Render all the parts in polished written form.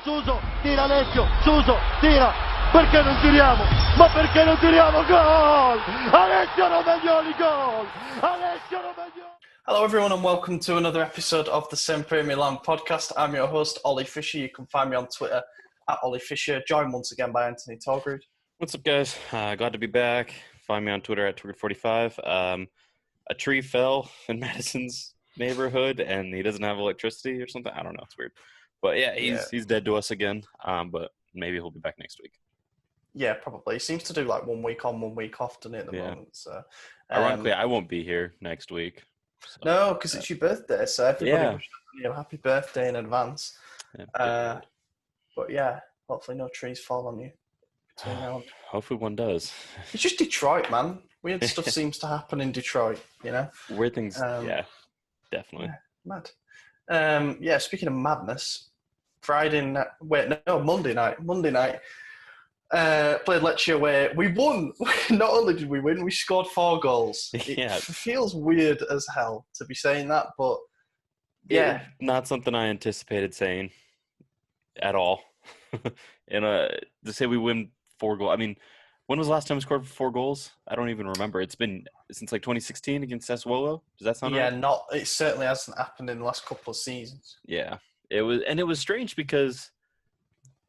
Suso, tira Alessio, Suso, tira, perché non tiriamo? Ma perché non tiriamo? Gol! Alessio Romagnoli, goal! Alessio Romagnoli! Hello everyone and welcome to another episode of the SempreMilan podcast. I'm your host, Ollie Fisher. You can find me on Twitter at Ollie Fisher, joined once again by Anthony Torgrud. What's up, guys? Glad to be back. Find me on Twitter at Twigger45. A tree fell in Madison's neighborhood, and he doesn't have electricity or something. I don't know. It's weird. But yeah, he's dead to us again. But maybe he'll be back next week. Yeah, probably. He seems to do like 1 week on, 1 week off, doesn't he, at the moment? So, ironically, I won't be here next week. So, no, because it's your birthday, so everybody wish you a happy birthday in advance. Yeah, but yeah, hopefully no trees fall on you between now and... Hopefully one does. It's just Detroit, man. Weird stuff seems to happen in Detroit, you know? Weird things, yeah, definitely. Yeah, mad. Speaking of madness, Monday night, played Lecce away. We won. Not only did we win, we scored 4 goals. It feels weird as hell to be saying that, but yeah. Not something I anticipated saying at all. And to say we win 4 goals, I mean, when was the last time we scored 4 goals? I don't even remember. It's been since like 2016 against Sassuolo. Does that sound right? Yeah, it certainly hasn't happened in the last couple of seasons. Yeah, it was strange because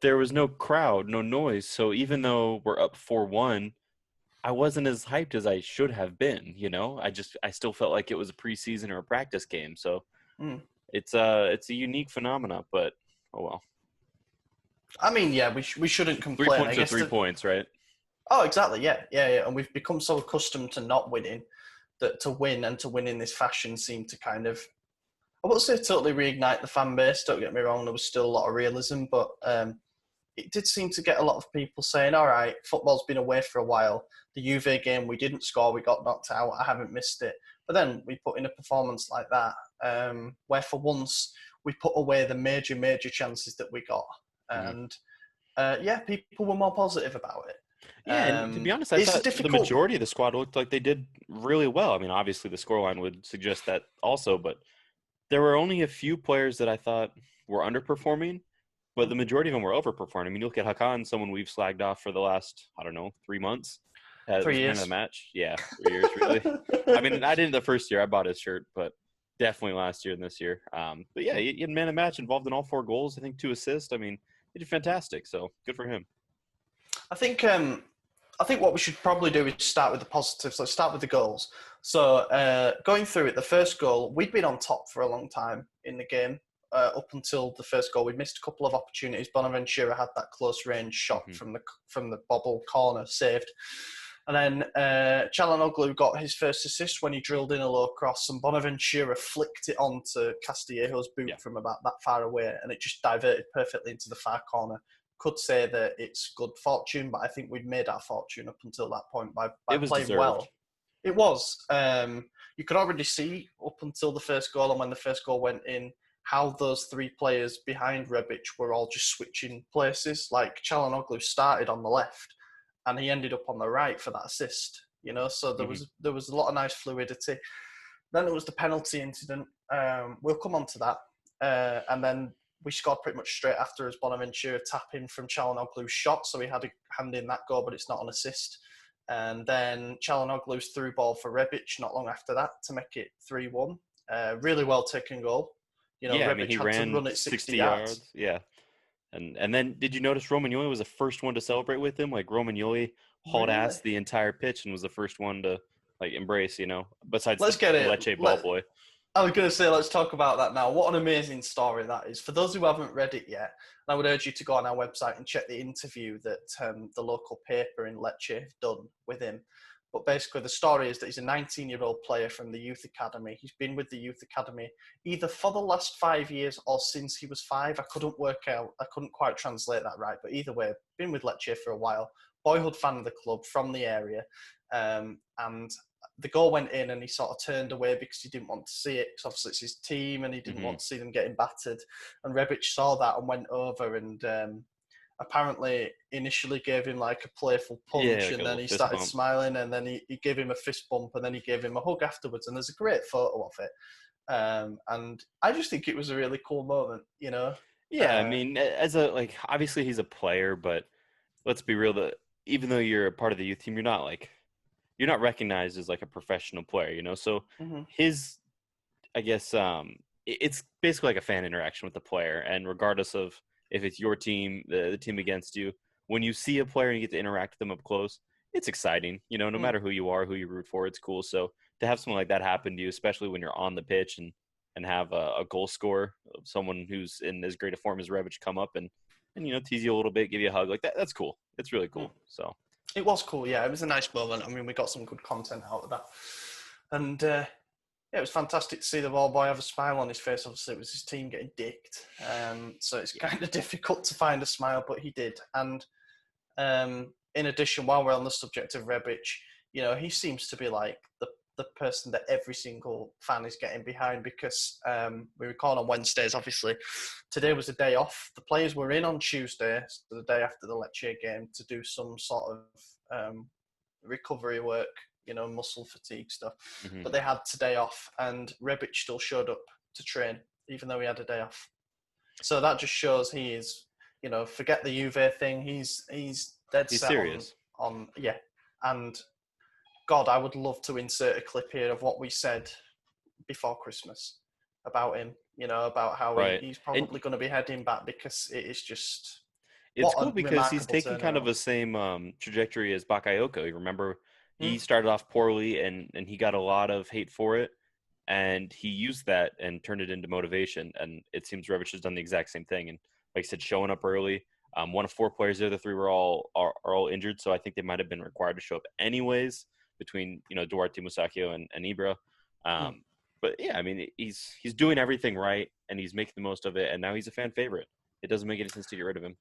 there was no crowd, no noise. So even though we're up 4-1, I wasn't as hyped as I should have been. You know, I still felt like it was a preseason or a practice game. So it's a unique phenomena, but oh well. I mean, yeah, we shouldn't complain. 3 points are 3 points, right? Oh, exactly. Yeah. And we've become so accustomed to not winning that to win in this fashion seemed to kind of, I won't say totally reignite the fan base. Don't get me wrong. There was still a lot of realism, but it did seem to get a lot of people saying, all right, football's been away for a while. The Juve game, we didn't score. We got knocked out. I haven't missed it. But then we put in a performance like that, where for once we put away the major chances that we got. And people were more positive about it. Yeah, and to be honest, I thought the majority of the squad looked like they did really well. I mean, obviously the scoreline would suggest that also, but there were only a few players that I thought were underperforming, but the majority of them were overperforming. I mean, you look at Hakan, someone we've slagged off for the last, 3 months. 3 years. Man of the match. Yeah, 3 years, really. I mean, I didn't the first year. I bought his shirt, but definitely last year and this year. But yeah, he had man of the match, involved in all 4 goals. I think 2 assists. I mean, he did fantastic, so good for him. I think what we should probably do is start with the positives. Let's start with the goals. So going through it, the first goal, we'd been on top for a long time in the game. Up until the first goal, we missed a couple of opportunities. Bonaventura had that close range shot from the bobble corner saved. And then Çalhanoğlu got his first assist when he drilled in a low cross, and Bonaventura flicked it onto Castillejo's boot from about that far away, and it just diverted perfectly into the far corner. Could say that it's good fortune, but I think we'd made our fortune up until that point by playing deserved. well. It was. You could already see up until the first goal, and when the first goal went in, how those 3 players behind Rebic were all just switching places. Like Çalhanoğlu started on the left, and he ended up on the right for that assist. You know, so there was a lot of nice fluidity. Then there was the penalty incident. We'll come on to that, and then we scored pretty much straight after as Bonaventura tap in from Çalhanoğlu's shot. So he had a hand in that goal, but it's not an assist. And then Çalhanoğlu's through ball for Rebic not long after that to make it 3-1. Really well taken goal. You know, Rebic he had ran to run it 60 yards. Yeah. And then did you notice Romagnoli was the first one to celebrate with him? Like Romagnoli hauled ass the entire pitch and was the first one to like embrace, you know, besides Lecce ball boy. I was going to say, let's talk about that now. What an amazing story that is. For those who haven't read it yet, I would urge you to go on our website and check the interview that the local paper in Lecce have done with him. But basically, the story is that he's a 19-year-old player from the youth academy. He's been with the youth academy either for the last 5 years or since he was 5. I couldn't quite translate that right. But either way, been with Lecce for a while. Boyhood fan of the club, from the area. And the goal went in and he sort of turned away because he didn't want to see it, because obviously it's his team and he didn't want to see them getting battered. And Rebic saw that and went over and apparently initially gave him like a playful punch, and then he started smiling, and then he gave him a fist bump, and then he gave him a hug afterwards. And there's a great photo of it. And I just think it was a really cool moment, you know. Yeah, I mean, as a obviously he's a player, but let's be real. That even though you're a part of the youth team, you're not recognized as like a professional player, you know. So Mhm. his, I guess, it's basically like a fan interaction with the player, and regardless of if it's your team, the team against you, when you see a player and you get to interact with them up close, it's exciting, you know. No matter who you are, who you root for, it's cool. So to have something like that happen to you, especially when you're on the pitch and have a goal scorer, someone who's in as great a form as Rebic, come up and you know, tease you a little bit, give you a hug like that. That's cool. It's really cool. So It was cool, yeah. It was a nice moment. I mean, we got some good content out of that. And yeah, it was fantastic to see the ball boy have a smile on his face. Obviously, it was his team getting dicked. So it's kind of difficult to find a smile, but he did. And in addition, while we're on the subject of Rebic, you know, he seems to be like the person that every single fan is getting behind, because we record on Wednesdays, obviously. Today was a day off. The players were in on Tuesday, so the day after the Lecce game, to do some sort of recovery work, you know, muscle fatigue stuff. But they had today off, and Rebic still showed up to train, even though he had a day off. So that just shows he is, you know, forget the Juve thing. He's dead he's set serious. on yeah. And God, I would love to insert a clip here of what we said before Christmas about him, you know, about how Right. he's probably going to be heading back, because it is just It's what cool a because he's remarkable taking kind of turnaround. the same trajectory as Bakayoko. You remember, he Mm. started off poorly and he got a lot of hate for it, and he used that and turned it into motivation. And it seems Rebic has done the exact same thing. And like I said, showing up early. One of four players, the other three were are all injured, so I think they might have been required to show up anyways, between, you know, Duarte, Musacchio, and Ibra. Mm. But yeah, I mean, he's doing everything right, and he's making the most of it, and now he's a fan favorite. It doesn't make any sense to get rid of him.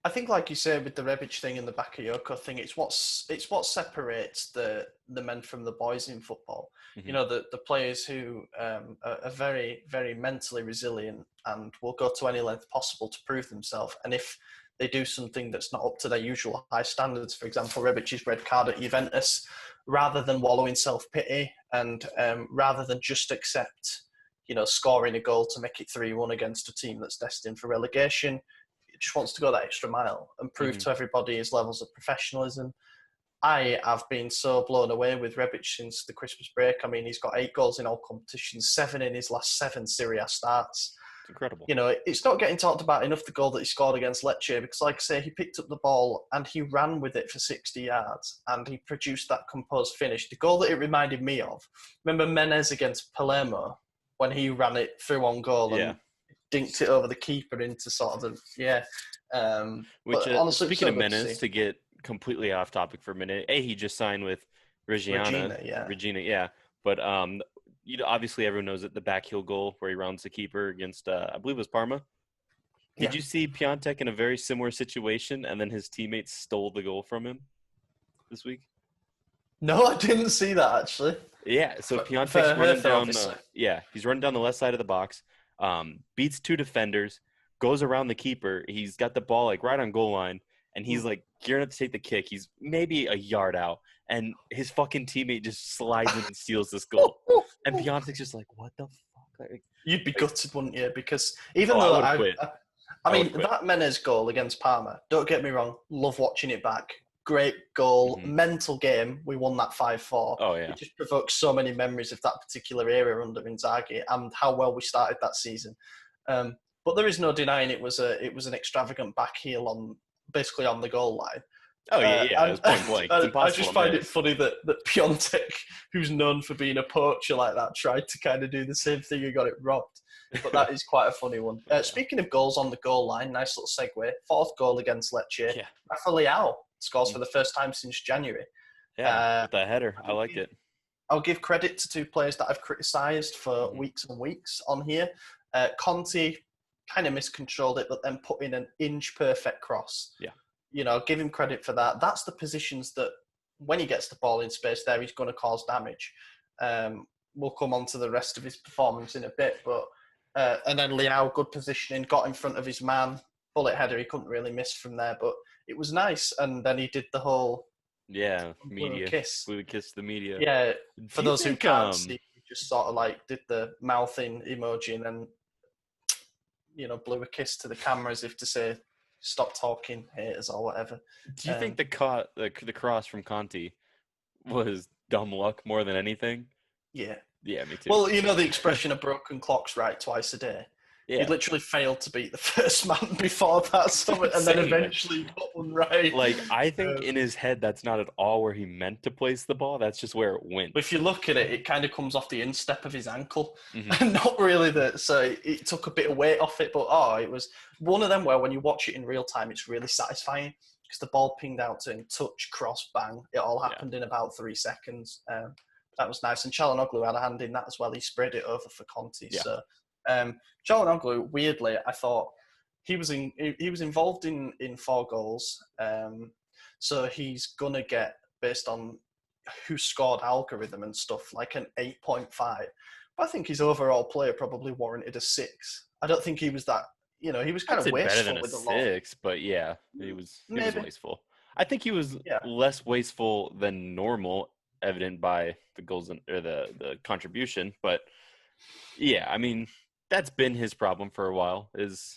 I think, like you say, with the Rebic thing and the Bakayoko thing, it's what separates the men from the boys in football. You know, the players who are very, very mentally resilient and will go to any length possible to prove themselves. And if they do something that's not up to their usual high standards, for example, Rebic's red card at Juventus, rather than wallow in self-pity and rather than just accept, you know, scoring a goal to make it 3-1 against a team that's destined for relegation, just wants to go that extra mile and prove to everybody his levels of professionalism. I have been so blown away with Rebic since the Christmas break. I mean, he's got 8 goals in all competitions, 7 in his last 7 Serie A starts. It's incredible. You know, it's not getting talked about enough, the goal that he scored against Lecce, because, like I say, he picked up the ball and he ran with it for 60 yards and he produced that composed finish. The goal that it reminded me of, remember Menez against Palermo, when he ran it through on goal and dinked it over the keeper into sort of the Which but honestly, speaking of good Menace, to get completely off topic for a minute, he just signed with Regina, yeah. But you know, obviously everyone knows that the backheel goal where he rounds the keeper against I believe it was Parma. Did you see Piontek in a very similar situation, and then his teammates stole the goal from him this week? No, I didn't see that actually. Yeah, so Piontek's running down. He's running down the left side of the box. Beats 2 defenders, goes around the keeper. He's got the ball like right on goal line, and he's like gearing up to take the kick. He's maybe a yard out, and his fucking teammate just slides in and steals this goal. And Piontek's just like, "What the fuck?" Like, you'd be gutted, wouldn't you? Because even though I mean that Menez goal against Parma, don't get me wrong, love watching it back. Great goal, mental game. We won that 5-4. Oh yeah, it just provokes so many memories of that particular era under Inzaghi and how well we started that season. But there is no denying it was an extravagant back heel on the goal line. Oh yeah, it was point blank. It's impossible. I just find it funny that Piontek, who's known for being a poacher like that, tried to kind of do the same thing and got it robbed. But that is quite a funny one. Speaking of goals on the goal line, nice little segue. 4th goal against Lecce. Yeah. Rafa Leão scores for the first time since January. Yeah, with that header. I like it. I'll give credit to 2 players that I've criticised for weeks and weeks on here. Conte kind of miscontrolled it, but then put in an inch-perfect cross. Yeah. You know, give him credit for that. That's the positions that when he gets the ball in space there, he's going to cause damage. We'll come on to the rest of his performance in a bit, but and then Leão, good positioning, got in front of his man, bullet header, he couldn't really miss from there, but it was nice. And then he did the whole media kiss. We would kiss the media. Yeah, for those who can't see, he just sort of like did the mouthing emoji and then blew a kiss to the camera as if to say, "Stop talking, haters," or whatever. Do you think the cross from Conti was dumb luck more than anything? Yeah. Yeah, me too. Well, the expression "a broken clock's right twice a day." Yeah. He literally failed to beat the first man before that summit, and then eventually got one right. Like, I think in his head, that's not at all where he meant to place the ball. That's just where it went. But if you look at it, it kind of comes off the instep of his ankle, and not really so it took a bit of weight off it. But it was one of them where when you watch it in real time, it's really satisfying because the ball pinged out to him, touch, cross, bang. It all happened in about 3 seconds. That was nice, and Çalhanoğlu had a hand in that as well. He spread it over for Conti. Yeah. So Çalhanoğlu, weirdly, I thought he was involved in 4 goals. So he's gonna get, based on who scored algorithm and stuff, like an 8.5. But I think his overall player probably warranted a 6. I don't think he was that. He was kind of wasteful better than a with the 6, but yeah, he was wasteful. I think he was less wasteful than normal, evident by the goals or the contribution. But yeah, I mean, that's been his problem for a while. Is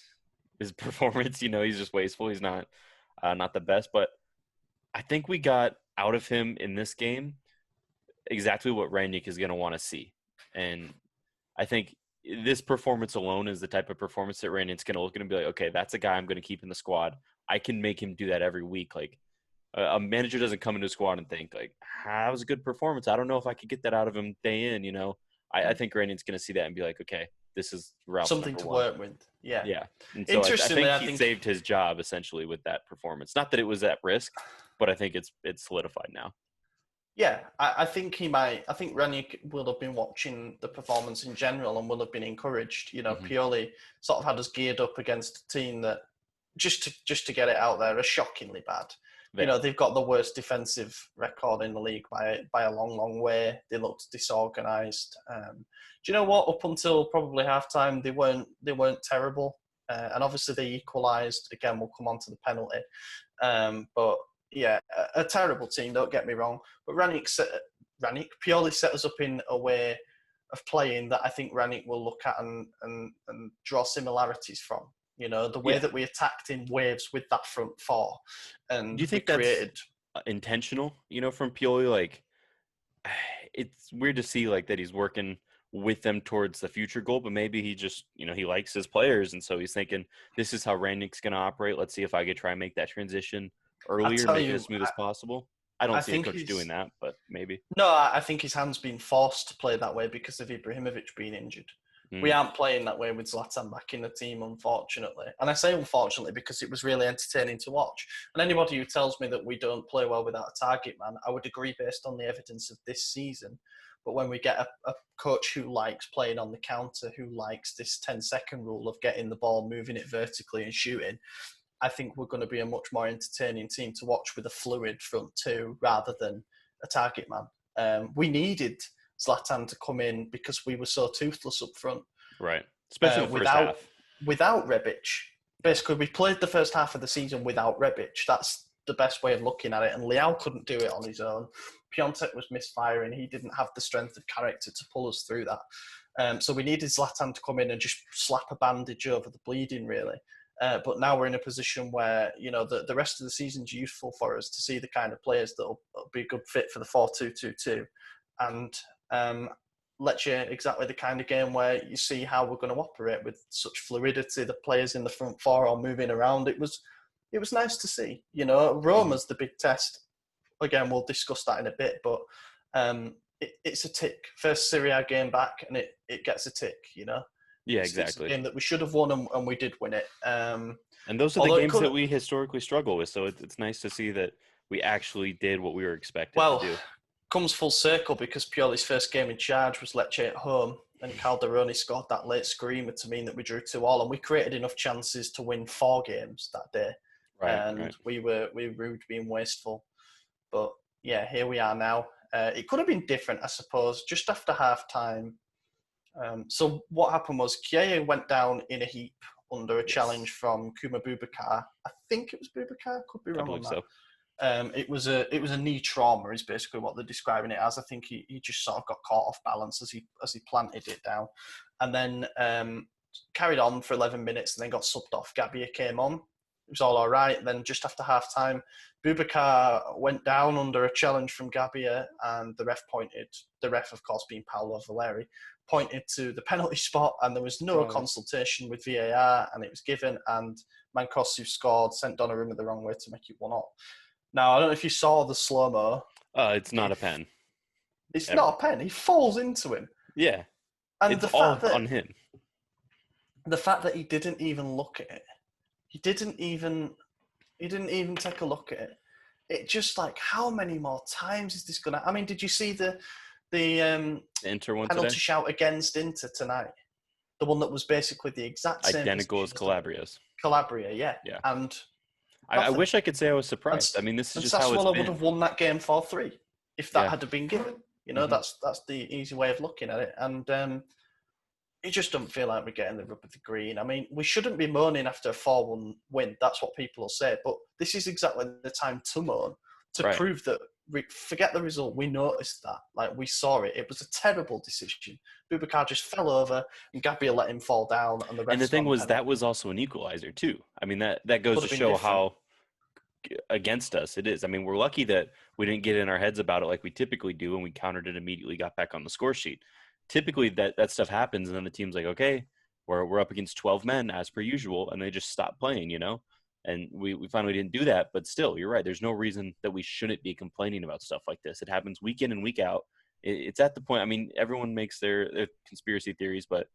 his performance? He's just wasteful. He's not the best. But I think we got out of him in this game exactly what Rangnick is going to want to see, and I think this performance alone is the type of performance that Rangnick's going to look at and be like, okay, that's a guy I'm going to keep in the squad. I can make him do that every week. Like, a manager doesn't come into a squad and think, like, that was a good performance. I don't know if I could get that out of him day in, I think Rangnick's going to see that and be like, okay, this is Ralph's something to work with. Yeah. Yeah. And so I think he saved his job essentially with that performance. Not that it was at risk, but I think it's solidified now. Yeah, I think he might. I think Rangnick will have been watching the performance in general and will have been encouraged. Pioli sort of had us geared up against a team that, just to get it out there, are shockingly bad. Yeah. They've got the worst defensive record in the league by a long, long way. They looked disorganised. Do you know what? Up until probably halftime, they weren't terrible, and obviously they equalised. Again, we'll come on to the penalty, but. Yeah, a terrible team, don't get me wrong. But Pioli set us up in a way of playing that I think Rangnick will look at and draw similarities from. The way that we attacked in waves with that front 4. And do you think that's intentional, from Pioli? Like, it's weird to see, like, that he's working with them towards the future goal, but maybe he just, he likes his players. And so he's thinking, this is how Rangnick's going to operate. Let's see if I could try and make that transition earlier, make it as smooth as possible. I don't see a coach doing that, but maybe. No, I think his hand's been forced to play that way because of Ibrahimovic being injured. We aren't playing that way with Zlatan back in the team, unfortunately. And I say unfortunately because it was really entertaining to watch. And anybody who tells me that we don't play well without a target man, I would agree based on the evidence of this season. But when we get a coach who likes playing on the counter, who likes this 10-second rule of getting the ball, moving it vertically and shooting, I think we're going to be a much more entertaining team to watch with a fluid front 2 rather than a target man. We needed Zlatan to come in because we were so toothless up front. Right. Especially the first half. Without Rebic. Basically, we played the first half of the season without Rebic. That's the best way of looking at it. And Leao couldn't do it on his own. Piontek was misfiring. He didn't have the strength of character to pull us through that. So we needed Zlatan to come in and just slap a bandage over the bleeding, really. But now we're in a position where, the rest of the season's useful for us to see the kind of players that will be a good fit for the 4-2-2-2. And Lecce, exactly the kind of game where you see how we're going to operate with such fluidity. The players in the front 4 are moving around. It was nice to see. Roma's the big test. Again, we'll discuss that in a bit, but it's a tick. First Serie A game back, and it gets a tick, Yeah, exactly. It's a game that we should have won, and we did win it. And those are the games that we historically struggle with, so it's nice to see that we actually did what we were expected to do. Comes full circle because Pioli's first game in charge was Lecce at home, and Calderoni scored that late screamer to mean that we drew 2-2, and we created enough chances to win 4 games that day. Right. We were rude, being wasteful. But yeah, here we are now. It could have been different, I suppose, just after half-time. So what happened was Kieye went down in a heap under a challenge from Kuma Boubacar. I think it was Boubacar, could be wrong on that. So. It was a knee trauma is basically what they're describing it as. I think he just sort of got caught off balance as he planted it down. And then carried on for 11 minutes and then got subbed off. Gabbia came on. It was all right. Then just after half-time, Boubacar went down under a challenge from Gabbia, and the ref, of course, being Paolo Valeri, pointed to the penalty spot, and there was no consultation with VAR, and it was given, and Mancosu scored, sent Donnarumma the wrong way to make it 1-0. Now, I don't know if you saw the slow-mo. It's not a pen. It's not a pen. He falls into him. Yeah. And it's all on him. The fact that he didn't even look at it. He didn't even take a look at it. It just like, how many more times is this going to... I mean, did you see the Inter one penalty today? shout against Inter tonight? The one that was basically the exact same... Identical as Calabria's. Calabria, yeah. And I wish I could say I was surprised. I mean, this is just how it's been. Sassuolo would have won that game 4-3 if that had been given. You know, that's the easy way of looking at it. And it just doesn't feel like we're getting the rub of the green. I mean, we shouldn't be moaning after a 4-1 win. That's what people will say. But this is exactly the time to moan, to prove that, forget the result, we noticed that. Like, we saw it. It was a terrible decision. Boubacar just fell over, and Gabriel let him fall down. And the thing was, that was also an equalizer, too. I mean, that goes to show how against us it is. I mean, we're lucky that we didn't get in our heads about it like we typically do, and we countered it immediately, got back on the score sheet. Typically that stuff happens, and then the team's like, okay, we're up against 12 men as per usual, and they just stop playing, you know? And we finally didn't do that, but still, you're right. There's no reason that we shouldn't be complaining about stuff like this. It happens week in and week out. It's at the point, I mean, everyone makes their conspiracy theories, but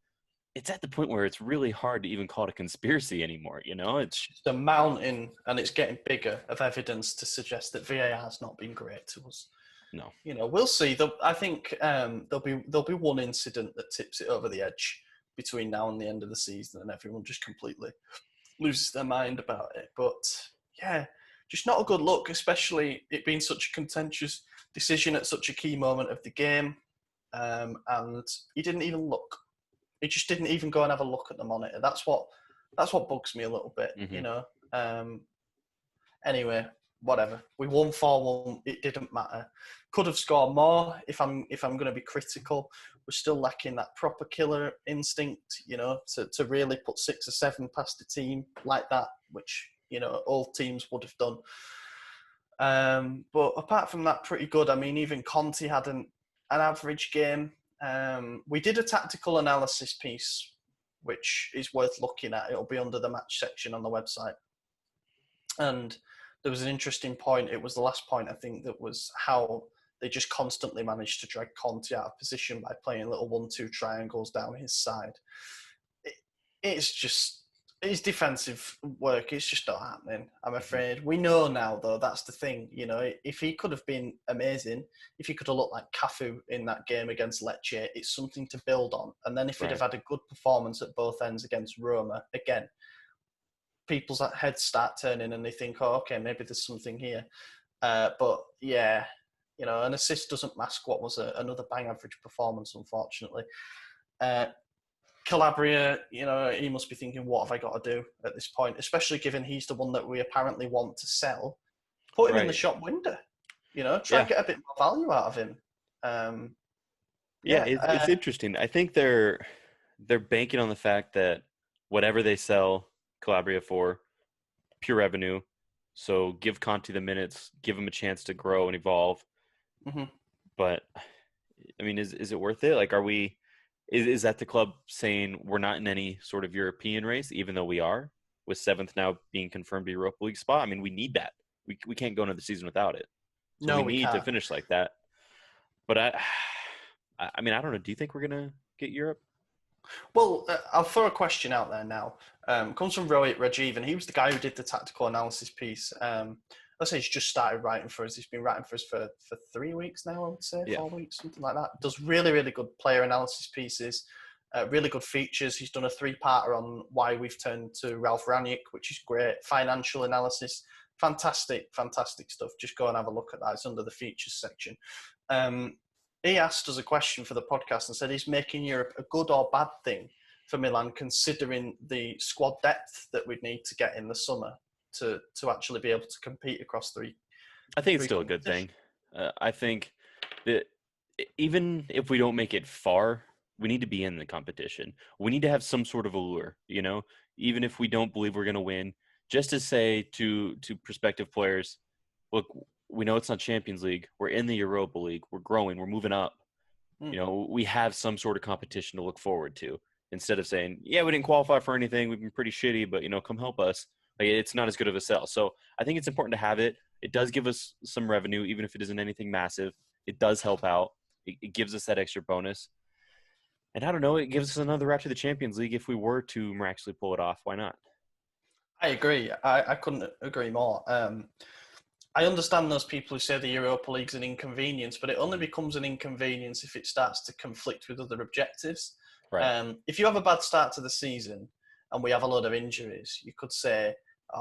it's at the point where it's really hard to even call it a conspiracy anymore, you know? It's just a mountain, and it's getting bigger, of evidence to suggest that VAR has not been great to us. No, you know, we'll see. I think there'll be one incident that tips it over the edge between now and the end of the season, and everyone just completely loses their mind about it. But yeah, just not a good look, especially it being such a contentious decision at such a key moment of the game. And he didn't even look. He just didn't even go and have a look at the monitor. That's what bugs me a little bit, you know. Anyway, whatever. We won 4-1. It didn't matter. Could have scored more. If I'm going to be critical, we're still lacking that proper killer instinct, you know, to really put 6 or 7 past a team like that, which, you know, all teams would have done. But apart from that, pretty good. I mean, even Conte had an average game. We did a tactical analysis piece, which is worth looking at. It'll be under the match section on the website. And there was an interesting point. It was the last point, I think, that was how they just constantly managed to drag Conte out of position by playing little 1-2 triangles down his side. It's just, his defensive work is just not happening, I'm afraid. We know now, though, that's the thing. You know, if he could have been amazing, if he could have looked like Cafu in that game against Lecce, it's something to build on. And then if he'd have had a good performance at both ends against Roma, again, people's heads start turning and they think, oh, okay, maybe there's something here. But yeah, you know, an assist doesn't mask what was another bang average performance, unfortunately. Calabria, you know, he must be thinking, what have I got to do at this point? Especially given he's the one that we apparently want to sell. Put him in the shop window, you know, try and get a bit more value out of him. It's interesting. I think they're banking on the fact that whatever they sell Calabria for, pure revenue. So give Conte the minutes, give him a chance to grow and evolve. But I mean, is it worth it? Like, is that the club saying we're not in any sort of European race, even though we are, with 7th now being confirmed to Europa League spot? I mean, we need that. We can't go into the season without it. So we need to finish like that. But I mean, I don't know. Do you think we're gonna get Europe? Well, I'll throw a question out there now. Comes from Rohit Rajiv, and he was the guy who did the tactical analysis piece. Let's say he's just started writing for us. He's been writing for us for 3 weeks now, I would say, 4 weeks, something like that. Does really, really good player analysis pieces, really good features. He's done a 3-parter on why we've turned to Ralph Rangnick, which is great. Financial analysis, fantastic stuff. Just go and have a look at that. It's under the features section. He asked us a question for the podcast and said, is making Europe a good or bad thing for Milan, considering the squad depth that we'd need to get in the summer to actually be able to compete across 3? I think it's still a good thing. I think that even if we don't make it far, we need to be in the competition. We need to have some sort of allure, even if we don't believe we're going to win, just to say to prospective players, look, we know it's not Champions League. We're in the Europa League. We're growing. We're moving up. We have some sort of competition to look forward to, instead of saying, yeah, we didn't qualify for anything. We've been pretty shitty, but, come help us. Like, it's not as good of a sell. So I think it's important to have it. It does give us some revenue, even if it isn't anything massive. It does help out. It gives us that extra bonus. And I don't know, it gives us another route to the Champions League if we were to miraculously pull it off. Why not? I agree. I couldn't agree more. I understand those people who say the Europa League's an inconvenience, but it only becomes an inconvenience if it starts to conflict with other objectives. Right. If you have a bad start to the season and we have a load of injuries, you could say,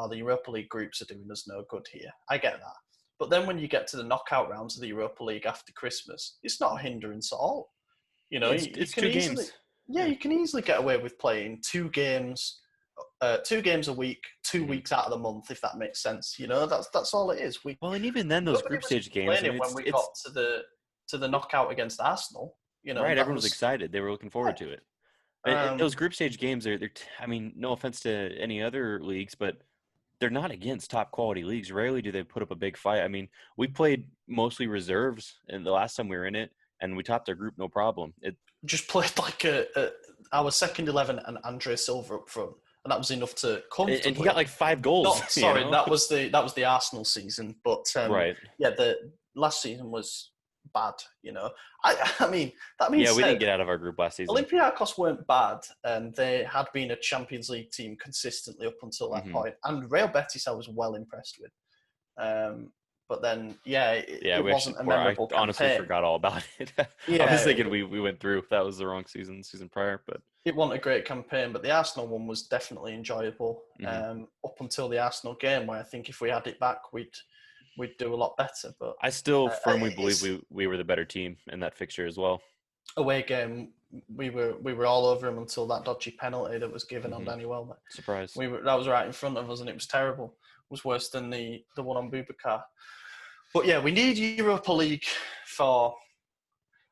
the Europa League groups are doing us no good here. I get that. But then when you get to the knockout rounds of the Europa League after Christmas, it's not a hindrance at all. It's you can 2 easily, games. Yeah, you can easily get away with playing 2 games a week, 2 weeks out of the month, if that makes sense. That's all it is. And even then, those Nobody group was stage games, complaining when we got to the knockout against Arsenal. right, everyone was excited. They were looking forward to it. And those group stage games, no offense to any other leagues, but they're not against top quality leagues. Rarely do they put up a big fight. I mean, we played mostly reserves, and the last time we were in it, and we topped our group no problem. It just played like our second 11 and Andre Silva up front, and that was enough to comfortably. And he got like 5 goals. That was the Arsenal season, but right. Yeah, the last season was bad. I mean that means we didn't get out of our group last season. Olympiacos weren't bad, and they had been a Champions League team consistently up until that point. And Real Betis I was well impressed with. But then, it wasn't a memorable campaign. I honestly forgot all about it. I was thinking we went through. That was the wrong season prior. But it wasn't a great campaign, but the Arsenal one was definitely enjoyable up until the Arsenal game, where I think if we had it back, we'd do a lot better. But I still firmly believe we were the better team in that fixture as well. Away game, we were all over him until that dodgy penalty that was given on Danny Welbeck. Surprise. That was right in front of us, and it was terrible. It was worse than the one on Boubacar. But yeah, we need Europa League for,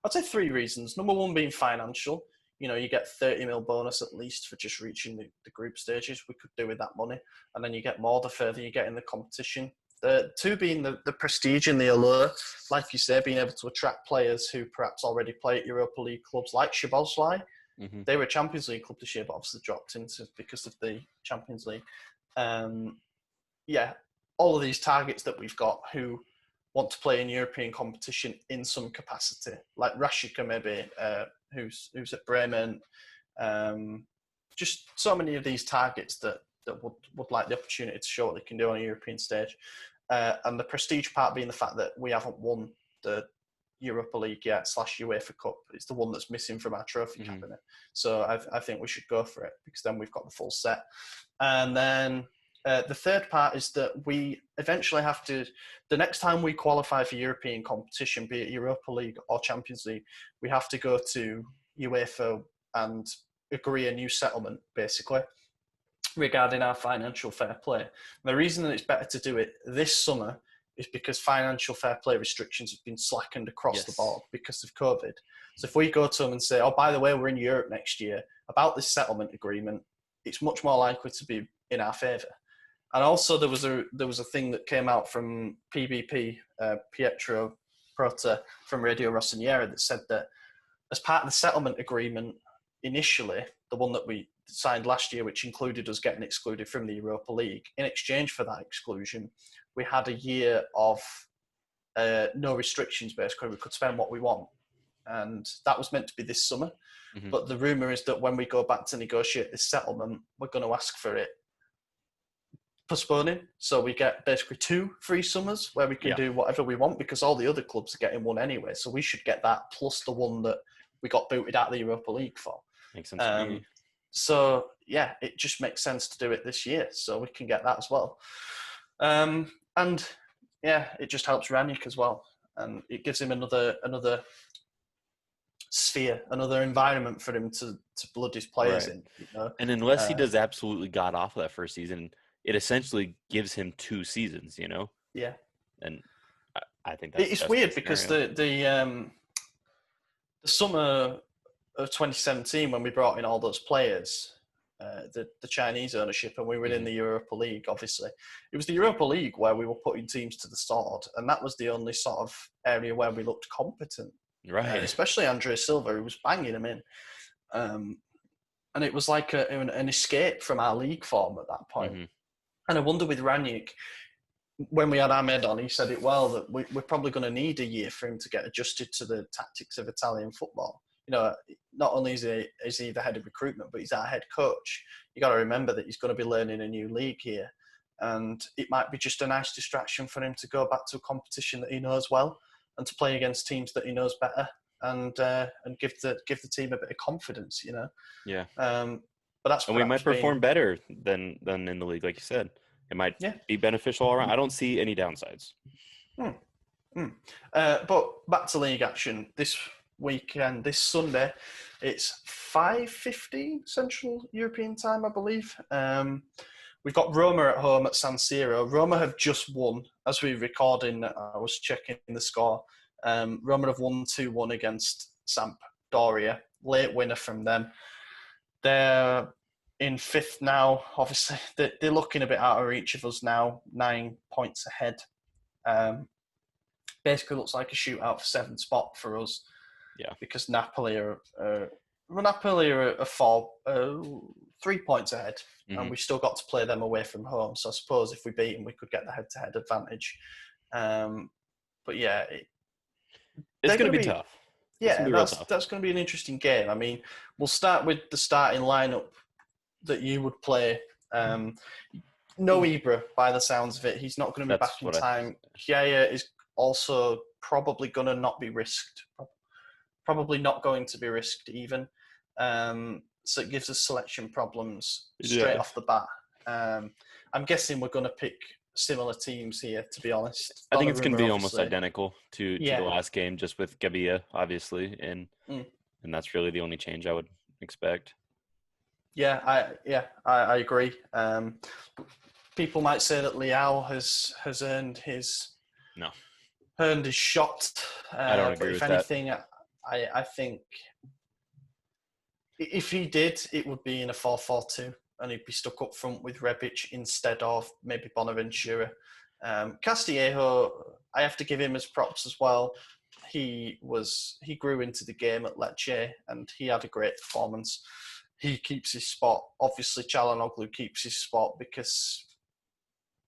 I'd say 3 reasons. Number 1 being financial. You get 30 mil bonus at least for just reaching the group stages. We could do with that money. And then you get more the further you get in the competition. 2 being the prestige and the allure. Like you say, being able to attract players who perhaps already play at Europa League clubs like Szoboszlai. They were a Champions League club this year, but obviously dropped into because of the Champions League. All of these targets that we've got who want to play in European competition in some capacity, like Rashica maybe, who's at Bremen. Just so many of these targets that would like the opportunity to show what they can do on a European stage. And the prestige part being the fact that we haven't won the Europa League yet / UEFA Cup. It's the one that's missing from our trophy cabinet. So I think we should go for it, because then we've got the full set. And then the third part is that we eventually have to, the next time we qualify for European competition, be it Europa League or Champions League, we have to go to UEFA and agree a new settlement, basically, regarding our financial fair play. And the reason that it's better to do it this summer is because financial fair play restrictions have been slackened across the board because of COVID. So if we go to them and say, oh, by the way, we're in Europe next year, about this settlement agreement, it's much more likely to be in our favour. And also there was a thing that came out from PBP, Pietro Prota from Radio Rossiniera, that said that as part of the settlement agreement initially, the one that we signed last year, which included us getting excluded from the Europa League, in exchange for that exclusion, we had a year of no restrictions, basically. We could spend what we want. And that was meant to be this summer. But the rumour is that when we go back to negotiate this settlement, we're going to ask for it postponing. So we get basically 2 free summers where we can do whatever we want, because all the other clubs are getting one anyway. So we should get that plus the one that we got booted out of the Europa League for. Makes sense to me. So, yeah, it just makes sense to do it this year. So we can get that as well. And, yeah, it just helps Rangnick as well. And it gives him another sphere, another environment for him to blood his players in. And unless he does absolutely god awful that first season, it essentially gives him 2 seasons, Yeah. And I think that's it's weird because the summer of 2017 when we brought in all those players, the Chinese ownership, and we were in the Europa League, obviously. It was the Europa League where we were putting teams to the sword, and that was the only sort of area where we looked competent. Right. Especially Andre Silva, who was banging them in. And it was like an escape from our league form at that point. Mm-hmm. And I wonder with Rangnick, when we had Ahmed on, he said it well, that we're probably going to need a year for him to get adjusted to the tactics of Italian football. Not only is he the head of recruitment, but he's our head coach. You got to remember that he's going to be learning a new league here, and it might be just a nice distraction for him to go back to a competition that he knows well and to play against teams that he knows better, and give the team a bit of confidence. Yeah. But that's and we might perform better than in the league, like you said. It might be beneficial all around. I don't see any downsides. But back to league action this weekend, this Sunday, it's 5:15 Central European time, I believe. We've got Roma at home at San Siro. Roma have just won. As we're recording, I was checking the score. Roma have won 2-1 against Sampdoria. Late winner from them. They're in fifth now. Obviously, they're looking a bit out of reach of us now. 9 points ahead. Basically looks like a shootout for 7th spot for us. Yeah, because Napoli are 3 points ahead, and we've still got to play them away from home. So I suppose if we beat them, we could get the head-to-head advantage. But yeah, it's going to be tough. Yeah, that's going to be an interesting game. I mean, we'll start with the starting lineup that you would play. No Ibra, by the sounds of it. He's not going to be back in time. Chiesa is also probably going to not be risked. Probably not going to be risked even. So it gives us selection problems straight off the bat. I'm guessing we're going to pick similar teams here, to be honest. I think it's going to be almost identical to the last game, just with Gabia, obviously, and that's really the only change I would expect. Yeah, I agree. People might say that Leao has earned his shot. I don't agree with anything, I think if he did, it would be in a 4-4-2, and he'd be stuck up front with Rebic instead of maybe Bonaventura. Castillejo, I have to give him his props as well. He grew into the game at Lecce, and he had a great performance. He keeps his spot. Obviously, Çalhanoğlu keeps his spot because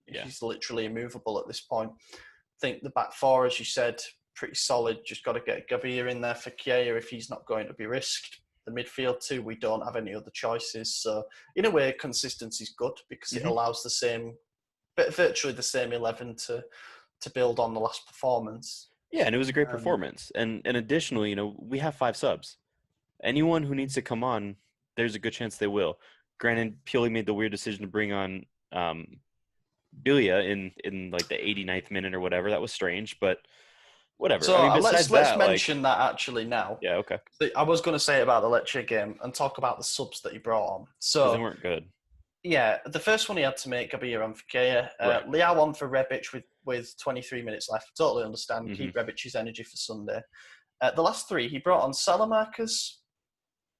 he's literally immovable at this point. I think the back four, as you said, pretty solid. Just got to get Gabia in there for Chiesa if he's not going to be risked. The midfield too, we don't have any other choices. So in a way, consistency is good because it allows virtually the same 11 to build on the last performance. Yeah, and it was a great performance. And additionally, we have 5 subs. Anyone who needs to come on, there's a good chance they will. Granted, Pioli made the weird decision to bring on Bilia in like the 89th minute or whatever. That was strange, but whatever. So let's mention that actually now. Yeah, okay. I was going to say about the Lecce game and talk about the subs that he brought on. So they weren't good. Yeah, the first one he had to make Gabia on for Chiesa. Leao on for Rebic with 23 minutes left. Totally understand. Keep Rebic's energy for Sunday. The last 3, he brought on Salamakers.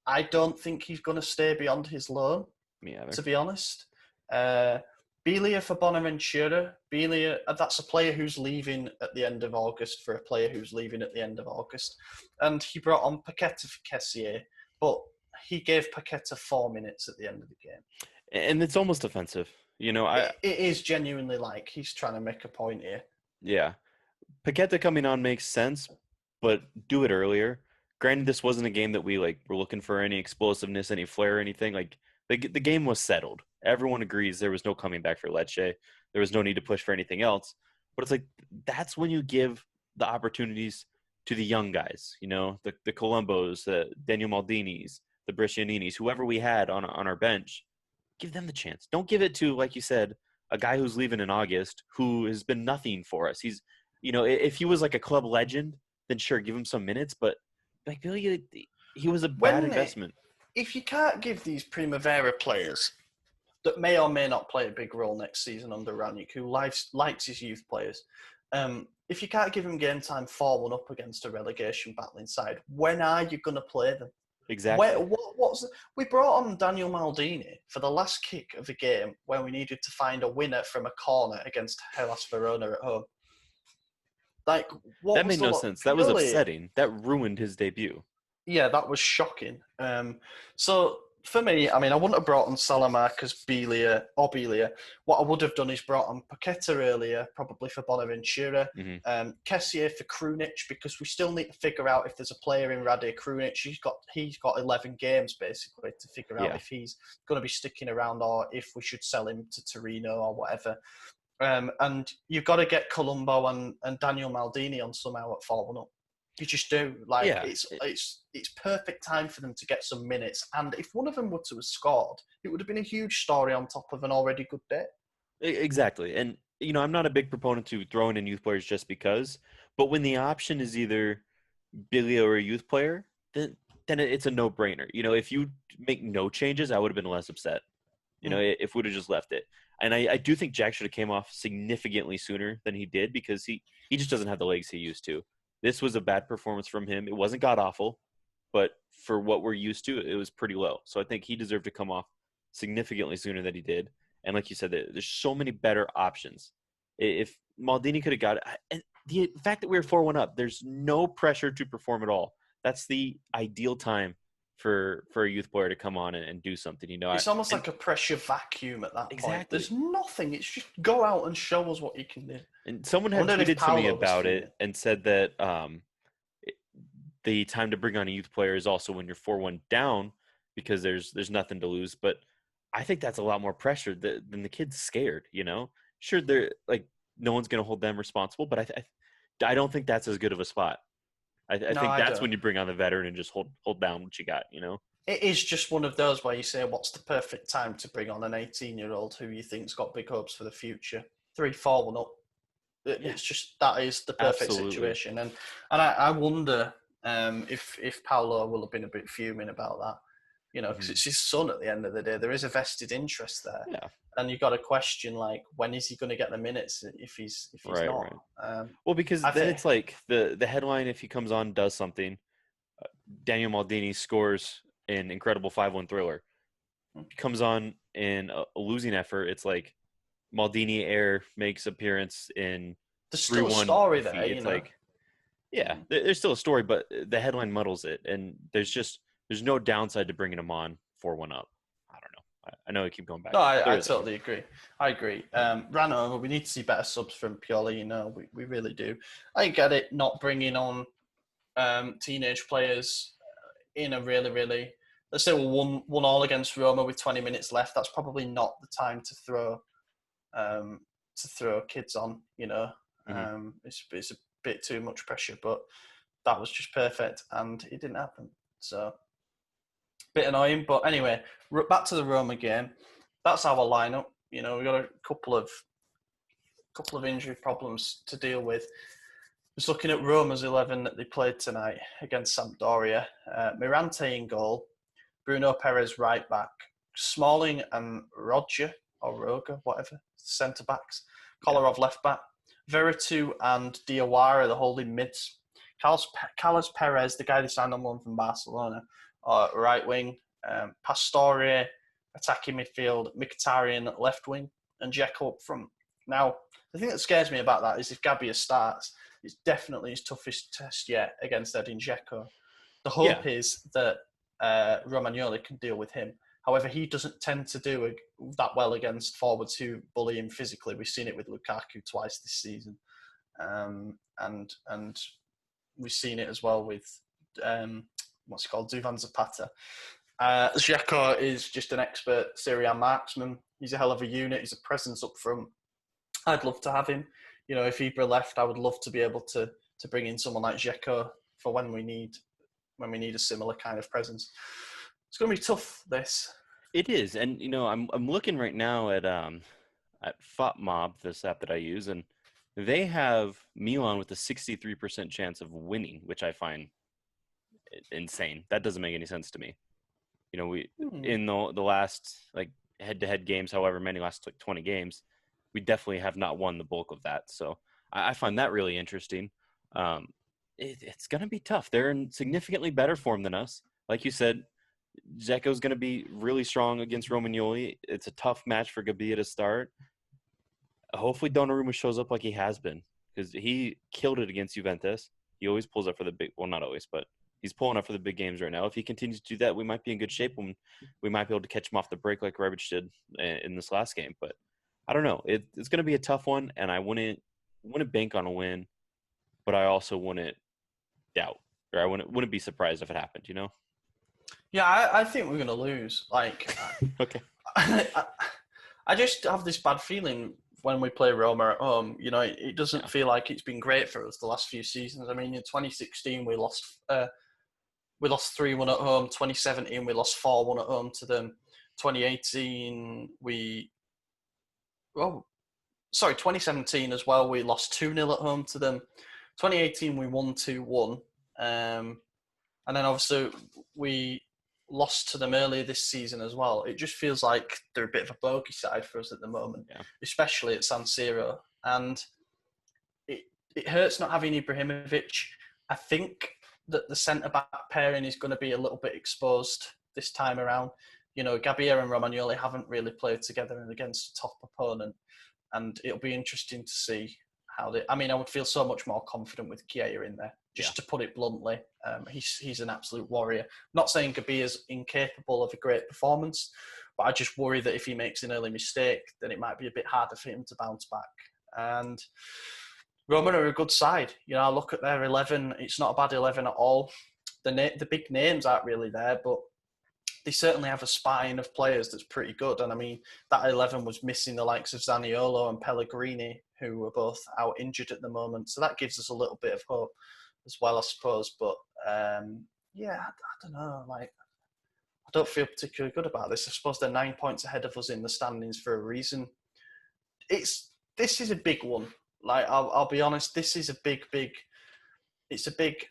I don't think he's going to stay beyond his loan, to be honest. Belia for Bonaventura. Belia, that's a player who's leaving at the end of August for a player who's leaving at the end of August. And he brought on Paqueta for Kessier, but he gave Paqueta 4 minutes at the end of the game. And it's almost offensive. It is genuinely like he's trying to make a point here. Yeah. Paqueta coming on makes sense, but do it earlier. Granted, this wasn't a game that we were looking for any explosiveness, any flair or anything. The game was settled. Everyone agrees there was no coming back for Lecce. There was no need to push for anything else. But it's that's when you give the opportunities to the young guys, the Colombos, the Daniel Maldinis, the Brescianinis, whoever we had on our bench. Give them the chance. Don't give it to, like you said, a guy who's leaving in August who has been nothing for us. He's, if he was like a club legend, then sure, give him some minutes. But Billy, he was a bad investment. If you can't give these Primavera players that may or may not play a big role next season under Rangnick, who likes his youth players, if you can't give them game time 4-1 up against a relegation battling side, when are you going to play them? Exactly. We brought on Daniel Maldini for the last kick of the game when we needed to find a winner from a corner against Hellas Verona at home. Like, what That was made the no lot? sense. That was Purely, upsetting. That ruined his debut. yeah, that was shocking. So for me, I mean, I wouldn't have brought on Salamanca's Belia. What I would have done is brought on Paqueta earlier, probably for Bonaventura. Hmm. Kessier for Krunic, because we still need to figure out if there's a player in Rade Krunic. He's got 11 games basically to figure out Yeah. if he's going to be sticking around or if we should sell him to Torino or whatever. And you've got to get Colombo and Daniel Maldini on somehow at 4-1 up. You just do. Like, Yeah. it's perfect time for them to get some minutes. And if one of them were to have scored, it would have been a huge story on top of an already good day. Exactly. And, I'm not a big proponent to throwing in youth players just because, but when the option is either Billy or a youth player, then it's a no-brainer. If you make no changes, I would have been less upset. If we'd have just left it. And I do think Jack should have came off significantly sooner than he did because he just doesn't have the legs he used to. This was a bad performance from him. It wasn't god-awful, but for what we're used to, it was pretty low. So I think he deserved to come off significantly sooner than he did. And like you said, there's so many better options. If Maldini could have got it, and the fact that we were 4-1 up, there's no pressure to perform at all. That's the ideal time for a youth player to come on and do something. It's almost like a pressure vacuum at that Exactly. point. There's nothing. It's just go out and show us what you can do. And someone had tweeted to me about it and said that the time to bring on a youth player is also when you're 4-1 down because there's nothing to lose. But I think that's a lot more pressure than the kid's scared. Sure, they're like no one's going to hold them responsible, but I don't think that's as good of a spot. I think that's when you bring on the veteran and just hold down what you got. It is just one of those where you say, what's the perfect time to bring on an 18-year-old who you think's got big hopes for the future? 3-4-1 up. It's just, that is the perfect situation. And I wonder if Paolo will have been a bit fuming about that, because it's his son at the end of the day. There is a vested interest there. Yeah. And you've got to question, like, when is he going to get the minutes if he's not? Right. Well, because then it's like the headline, if he comes on, does something, Daniel Maldini scores an incredible 5-1 thriller. Comes on in a losing effort, it's like Maldini Air makes appearance in there's still a story there. It's like, yeah, there's still a story, but the headline muddles it, and there's no downside to bringing him on 4-1 up. I don't know. I know I keep going back. No, I totally agree. I agree. Rano, we need to see better subs from Pioli. We really do. I get it, not bringing on teenage players in a really, really. Let's say we're 1-1 against Roma with 20 minutes left. That's probably not the time to throw kids on. It's a bit too much pressure, but that was just perfect, and it didn't happen. So, bit annoying, but anyway, back to the Roma game. That's our lineup. We got a couple of injury problems to deal with. Just looking at Roma's 11 that they played tonight against Sampdoria. Mirante in goal, Bruno Perez right back, Smalling and Roger, whatever, centre backs, Kolarov left back, Veretout and Diawara, the holding mids, Carlos Perez, the guy they signed on loan from Barcelona, right wing, Pastore attacking midfield, Mkhitaryan left wing, and Dzeko up front. Now, the thing that scares me about that is if Gabbia starts, it's definitely his toughest test yet against Edin Dzeko. The hope is that Romagnoli can deal with him. However, he doesn't tend to do that well against forwards who bully him physically. We've seen it with Lukaku twice this season. And we've seen it as well with, Duvan Zapata. Dzeko is just an expert Serie A marksman. He's a hell of a unit. He's a presence up front. I'd love to have him. If Ibra left, I would love to be able to bring in someone like Dzeko for when we need a similar kind of presence. It's going to be tough, this. It is. And, I'm looking right now at FOTMob, this app that I use, and they have Milan with a 63% chance of winning, which I find insane. That doesn't make any sense to me. In the last, head-to-head games, however many, last, 20 games, we definitely have not won the bulk of that. So I find that really interesting. It's going to be tough. They're in significantly better form than us. like you said, Dzeko's going to be really strong against Romagnoli. It's a tough match for Gabia to start. Hopefully Donnarumma shows up like he has been, because he killed it against Juventus. He always pulls up for the big – well, not always, but he's pulling up for the big games right now. If he continues to do that, we might be in good shape. We might be able to catch him off the break like Rebic did in this last game. But I don't know. It's going to be a tough one, and I wouldn't bank on a win, but I also wouldn't doubt, or I wouldn't be surprised if it happened, you know? Yeah, I think we're going to lose. Like, Okay. I just have this bad feeling when we play Roma at home. You know, it doesn't feel like it's been great for us the last few seasons. I mean, in 2016 we lost 3-1 at home. 2017 we lost 4-1 at home to them. 2018 2017 as well, we lost 2-0 at home to them. 2018 we won 2-1. And then obviously we lost to them earlier this season as well. It just feels like they're a bit of a bogey side for us at the moment, especially at San Siro. And it hurts not having Ibrahimovic. I think that the centre-back pairing is going to be a little bit exposed this time around. You know, Gabia and Romagnoli haven't really played together and against a top opponent. And it'll be interesting to see how they... I mean, I would feel so much more confident with Chiesa in there, just to put it bluntly. He's an absolute warrior. Not saying Gabia's incapable of a great performance, but I just worry that if he makes an early mistake, then it might be a bit harder for him to bounce back. And Roma are a good side. You know, I look at their 11. It's not a bad 11 at all. The big names aren't really there, but they certainly have a spine of players that's pretty good. And I mean, that 11 was missing the likes of Zaniolo and Pellegrini, who are both out injured at the moment. So that gives us a little bit of hope as well, I suppose. But I don't know. Like, I don't feel particularly good about this. I suppose they're 9 points ahead of us in the standings for a reason. This is a big one. Like, I'll be honest, this is a big. It's a big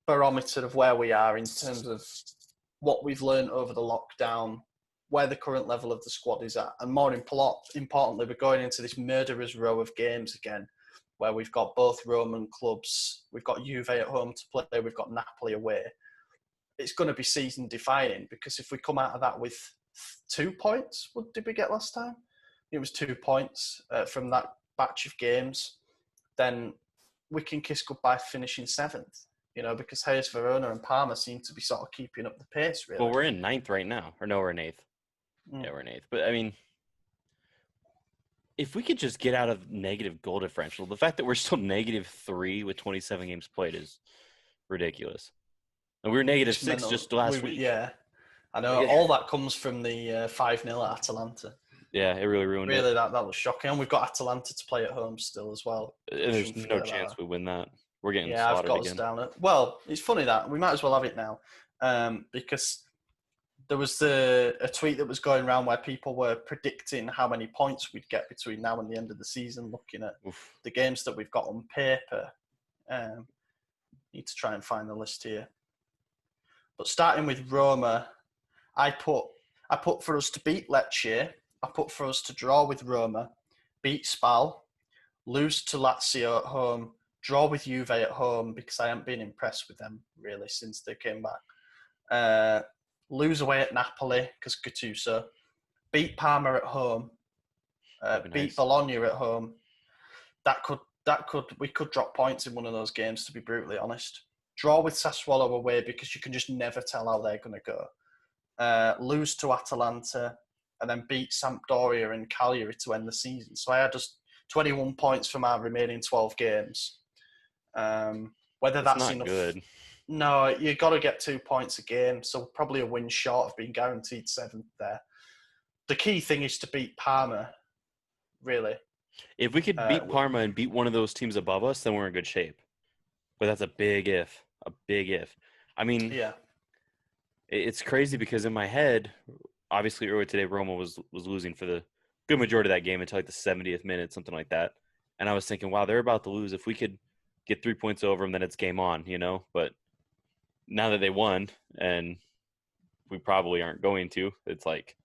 barometer of where we are in terms of what we've learned over the lockdown, where the current level of the squad is at, and more importantly, we're going into this murderer's row of games again, where we've got both Roman clubs, we've got Juve at home to play, we've got Napoli away. It's going to be season-defining, because if we come out of that with 2 points, what did we get last time? It was 2 points from that batch of games, then we can kiss goodbye finishing 7th. You know, because Hellas Verona and Parma seem to be sort of keeping up the pace, really. Well, we're in 9th right now. Or no, we're in 8th. Yeah, we're in 8th. But, I mean, if we could just get out of negative goal differential, the fact that we're still -3 with 27 games played is ridiculous. And we were -6 just last week. Yeah, I know. Yeah. All that comes from the 5-0 at Atalanta. Yeah, it really ruined it. Really, that was shocking. And we've got Atalanta to play at home still as well. And there's no chance we win that. We're getting I've slaughtered got again. us down. Well, it's funny that we might as well have it now, because there was a tweet that was going around where people were predicting how many points we'd get between now and the end of the season, looking at the games that we've got on paper. Need to try and find the list here. But starting with Roma, I put for us to beat Lecce, I put for us to draw with Roma, beat Spal, lose to Lazio at home, draw with Juve at home, because I haven't been impressed with them really since they came back. Lose away at Napoli because Gattuso. Beat Parma at home. Beat Bologna at home. We could drop points in one of those games, to be brutally honest. Draw with Sassuolo away, because you can just never tell how they're going to go. Lose to Atalanta, and then beat Sampdoria and Cagliari to end the season. So I had just 21 points from our remaining 12 games. Whether that's not enough. Good. No, you got to get 2 points a game, so probably a win short of being guaranteed 7th there. The key thing is to beat Parma, really. If we could beat Parma and beat one of those teams above us, then we're in good shape. But that's a big if. I mean, yeah, it's crazy because in my head, obviously earlier today, Roma was losing for the good majority of that game until like the 70th minute, something like that. And I was thinking, wow, they're about to lose. If we could get 3 points over them, then it's game on, you know? But now that they won, and we probably aren't going to, it's like,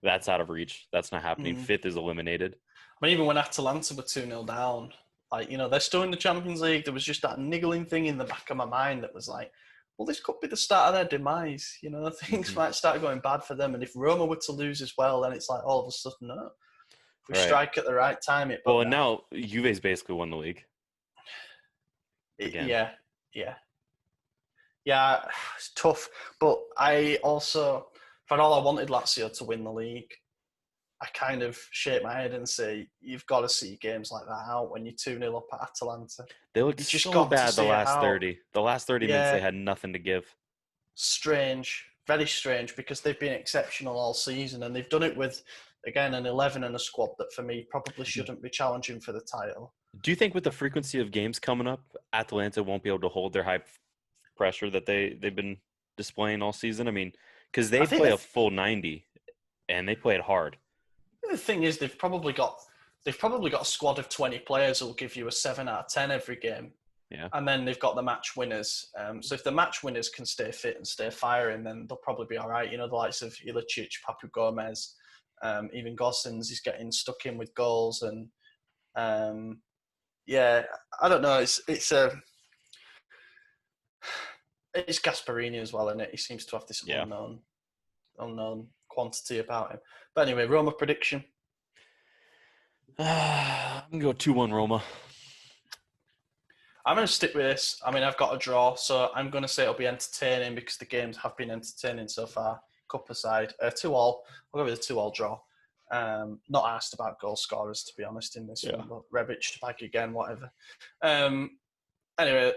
that's out of reach. That's not happening. 5th is eliminated. I mean, even when Atalanta were 2-0 down, like, you know, they're still in the Champions League. There was just that niggling thing in the back of my mind that was like, well, this could be the start of their demise. You know, things might start going bad for them. And if Roma were to lose as well, then it's like all of a sudden, no. If we strike at the right time, it. Well, and now Juve's basically won the league. Again. Yeah. It's tough. But I also, for all I wanted Lazio to win the league, I kind of shake my head and say, you've got to see games like that out when you're 2-0 up at Atalanta. They looked so bad the last 30. The last 30 minutes, they had nothing to give. Strange. Very strange, because they've been exceptional all season, and they've done it with, again, an 11 and a squad that, for me, probably shouldn't be challenging for the title. Do you think with the frequency of games coming up, Atalanta won't be able to hold their high pressure that they've been displaying all season? I mean, because they play a full 90, and they play it hard. The thing is, they've probably got a squad of 20 players who will give you a 7 out of 10 every game. Yeah. And then they've got the match winners. So if the match winners can stay fit and stay firing, then they'll probably be all right. You know, the likes of Ilicic, Papu Gomez, even Gosens is getting stuck in with goals. And, I don't know. It's Gasparini as well, isn't it? He seems to have this unknown quantity about him. But anyway, Roma prediction. I'm going to go 2-1 Roma. I'm going to stick with this. I mean, I've got a draw, so I'm going to say it'll be entertaining because the games have been entertaining so far. Cup aside. 2-2. I'll go with a 2-2 draw. Not asked about goal scorers, to be honest, in this one. But Rebic to bag again, whatever. Anyway,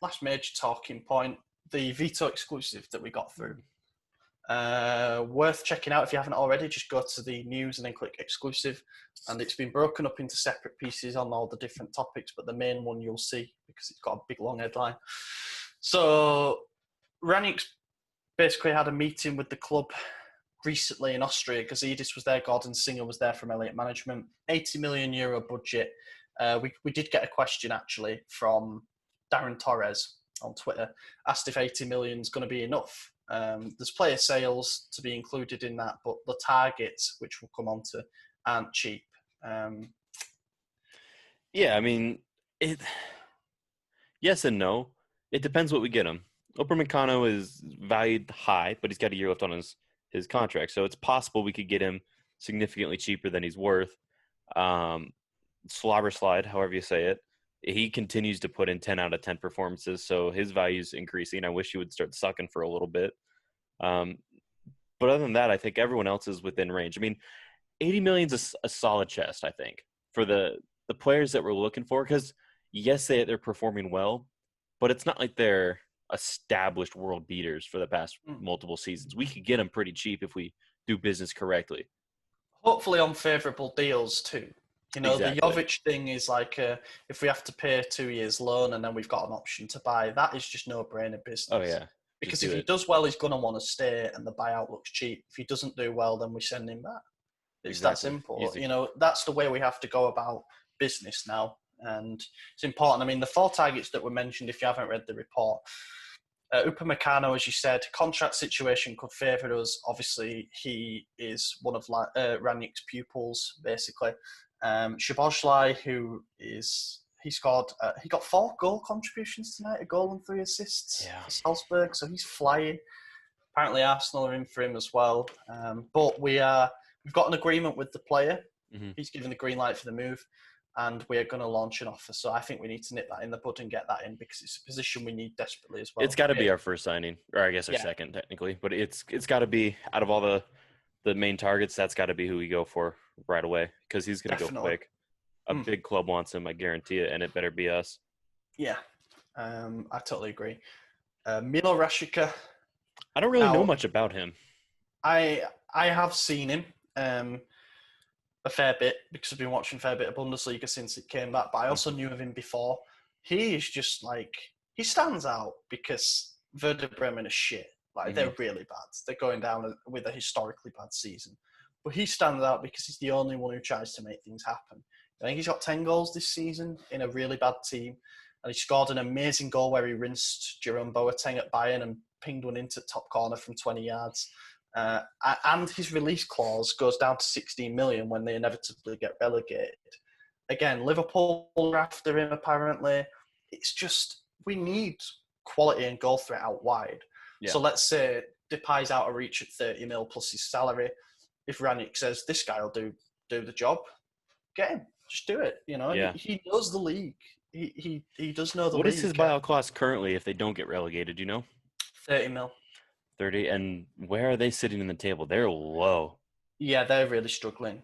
last major talking point. The Vito exclusive that we got through. Worth checking out if you haven't already. Just go to the news and then click exclusive, and it's been broken up into separate pieces on all the different topics, but the main one you'll see because it's got a big long headline. So Rangnick basically had a meeting with the club recently in Austria. Gazidis was there, Gordon Singer was there from Elliott Management. €80 million budget. We did get a question actually from Darren Torres on Twitter, asked if 80 million is going to be enough. There's player sales to be included in that, but the targets, which we'll come on to, aren't cheap. Yeah, I mean, yes and no. It depends what we get him. Upamecano is valued high, but he's got a year left on his contract, so it's possible we could get him significantly cheaper than he's worth. Slobberslide, however you say it, he continues to put in 10 out of 10 performances, so his value's increasing. I wish he would start sucking for a little bit. But other than that, I think everyone else is within range. I mean, 80 million is a solid chest, I think, for the players that we're looking for, because, yes, they're performing well, but it's not like they're established world beaters for the past multiple seasons. We could get them pretty cheap if we do business correctly. Hopefully on favourable deals too. You know, exactly. The Jovic thing is like if we have to pay 2 years loan and then we've got an option to buy, that is just no-brainer business. Oh, yeah. Because if he does well, he's going to want to stay and the buyout looks cheap. If he doesn't do well, then we send him back. It's that simple. Easy. You know, that's the way we have to go about business now. And it's important. I mean, the 4 targets that were mentioned, if you haven't read the report, Upamecano, as you said, contract situation could favour us. Obviously, he is one of Rangnick's pupils, basically. Szoboszlai, he got 4 goal contributions tonight, a goal and 3 assists for Salzburg, so he's flying. Apparently Arsenal are in for him as well. But we've got an agreement with the player. Mm-hmm. He's given the green light for the move, and we're going to launch an offer. So I think we need to nip that in the bud and get that in, because it's a position we need desperately as well. It's got to be our first signing, or I guess our second technically, but it's got to be, out of all the main targets, that's got to be who we go for right away, because he's going to go quick. A big club wants him, I guarantee it, and it better be us. Yeah, I totally agree. Milo Rashica. I don't really know much about him. I have seen him a fair bit, because I've been watching a fair bit of Bundesliga since it came back, but I also knew of him before. He is just like, he stands out because Werder Bremen is shit. Like, they're really bad. They're going down with a historically bad season. But he stands out because he's the only one who tries to make things happen. I think he's got 10 goals this season in a really bad team. And he scored an amazing goal where he rinsed Jerome Boateng at Bayern and pinged one into top corner from 20 yards. And his release clause goes down to 16 million when they inevitably get relegated. Again, Liverpool are after him, apparently. It's just, we need quality and goal threat out wide. Yeah. So let's say Depay's out of reach at 30 mil plus his salary. If Rangnick says this guy will do the job, get him. Just do it. You know, Yeah. he knows the league. He does know the league. What is his buyout cost currently if they don't get relegated? You know, 30 mil. 30. And where are they sitting in the table? They're low. Yeah, they're really struggling.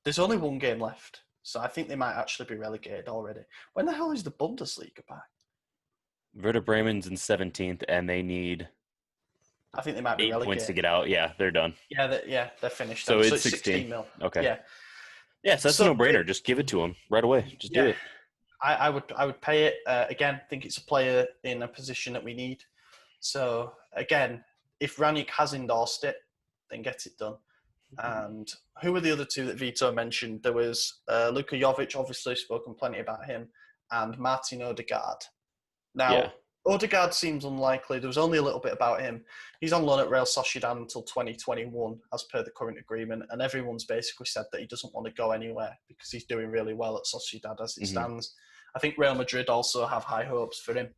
There's only one game left, so I think they might actually be relegated already. When the hell is the Bundesliga back? Werder Bremen's in 17th, and they need I think they might be 8 relegated. points to get out. Yeah, they're done. Yeah, they're finished. So then. it's 16 mil. Okay. Yeah. Yeah, so that's a no-brainer. Just give it to them right away. Just do it. I would pay it. Again, I think it's a player in a position that we need. So again, if Rangnick has endorsed it, then get it done. And who were the other two that Vito mentioned? There was Luka Jovic, obviously spoken plenty about him, and Martin Odegaard. Now, Odegaard seems unlikely. There was only a little bit about him. He's on loan at Real Sociedad until 2021, as per the current agreement, and everyone's basically said that he doesn't want to go anywhere because he's doing really well at Sociedad as it stands. I think Real Madrid also have high hopes for him.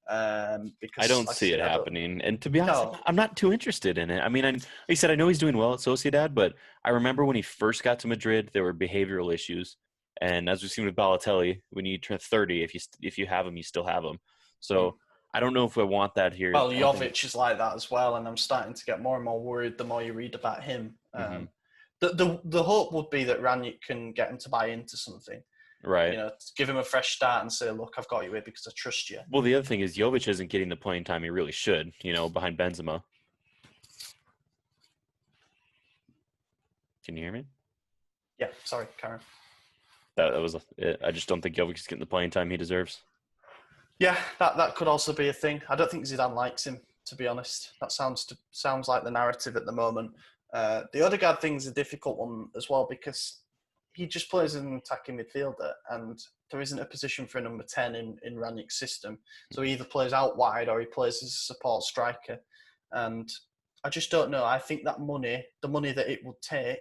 Because I don't see it happening. And to be honest, I'm not too interested in it. I mean, like you said, I know he's doing well at Sociedad, but I remember when he first got to Madrid, there were behavioral issues. And as we've seen with Balotelli, when you turn 30, if you have him, you still have him. So I don't know if I want that here. Well, Jovic is like that as well, and I'm starting to get more and more worried the more you read about him. The hope would be that Rangnick can get him to buy into something. Right. You know, give him a fresh start and say, look, I've got you here because I trust you. Well, the other thing is Jovic isn't getting the playing time he really should, behind Benzema. Can you hear me? Yeah, sorry, Karen. That was it. I just don't think Jovic is getting the playing time he deserves. Yeah, that could also be a thing. I don't think Zidane likes him, to be honest. That sounds like the narrative at the moment. The Odegaard thing's a difficult one as well because he just plays as an attacking midfielder and there isn't a position for a number 10 in Rangnick's system. So he either plays out wide or he plays as a support striker. And I just don't know. I think that the money that it would take,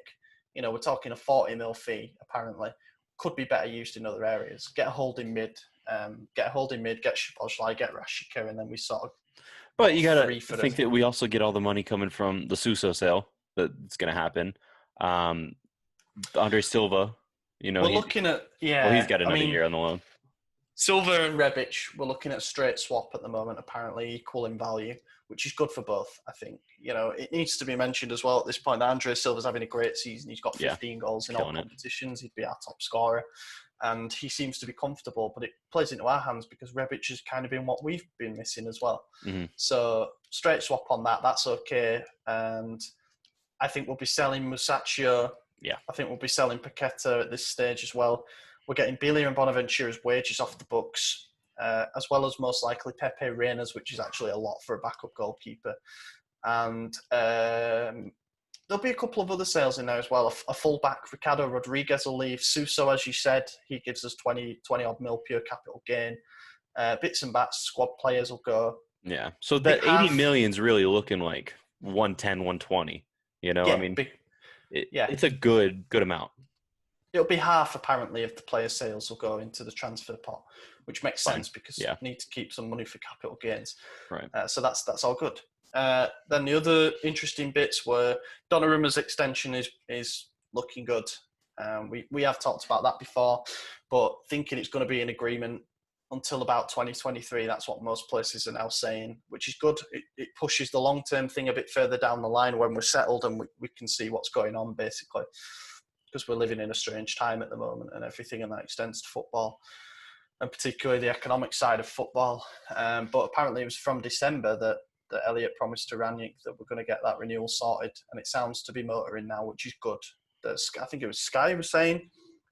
we're talking a 40 mil fee, apparently, could be better used in other areas. Get a holding mid, get Szoboszlai, get Rashica, and then we sort of... But you got to think that we also get all the money coming from the Suso sale that's going to happen. Andre Silva, we're looking at he's got another year on the loan. Silva and Rebic, we're looking at a straight swap at the moment, apparently equal in value, which is good for both, I think. It needs to be mentioned as well at this point that Andre Silva's having a great season. He's got 15 goals in all competitions. He'd be our top scorer. And he seems to be comfortable, but it plays into our hands because Rebic has kind of been what we've been missing as well. Mm-hmm. So straight swap on that, that's okay. And I think we'll be selling Musacchio. Yeah. I think we'll be selling Paqueta at this stage as well. We're getting Billy and Bonaventura's wages off the books, as well as most likely Pepe Reina's, which is actually a lot for a backup goalkeeper. And there'll be a couple of other sales in there as well. A fullback, Ricardo Rodriguez, will leave. Suso, as you said, he gives us 20 odd mil pure capital gain. Bits and bats, squad players will go. Yeah. So that 80 million is really looking like 110, 120. It's a good amount. It'll be half, apparently, of the player sales will go into the transfer pot, which makes sense because you need to keep some money for capital gains. Right. So that's all good. Then the other interesting bits were Donnarumma's extension is looking good. We have talked about that before, but thinking it's going to be an agreement until about 2023. That's what most places are now saying, which is good. It pushes the long-term thing a bit further down the line when we're settled and we can see what's going on, basically, because we're living in a strange time at the moment and everything, and that extends to football, and particularly the economic side of football. But apparently it was from December that Elliott promised to Rangnick that we're going to get that renewal sorted, and it sounds to be motoring now, which is good. I think it was Sky was saying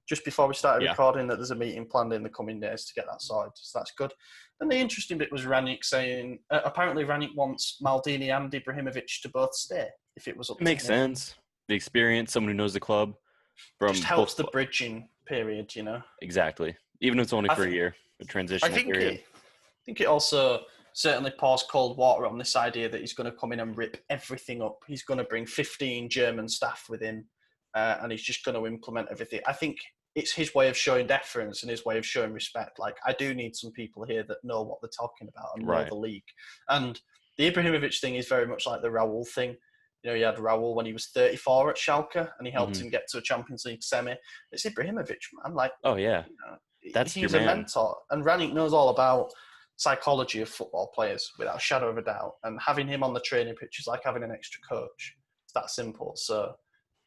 just before we started recording that there's a meeting planned in the coming days to get that sorted, so that's good. And the interesting bit was Rangnick saying, apparently Rangnick wants Maldini and Ibrahimovic to both stay, if it was up to him. Makes sense. The experience, someone who knows the club. Just helps the bridging period, Exactly. Even if it's only for a year, a transitional period. I think it also certainly pours cold water on this idea that he's going to come in and rip everything up. He's going to bring 15 German staff with him, and he's just going to implement everything. I think it's his way of showing deference and his way of showing respect. Like, I do need some people here that know what they're talking about and know the league. And the Ibrahimovic thing is very much like the Raul thing. You know, you had Raul when he was 34 at Schalke, and he helped him get to a Champions League semi. It's Ibrahimovic, man. Like, oh yeah, that's he's a mentor, and Rangnick knows all about psychology of football players without a shadow of a doubt. And having him on the training pitch is like having an extra coach. It's that simple. So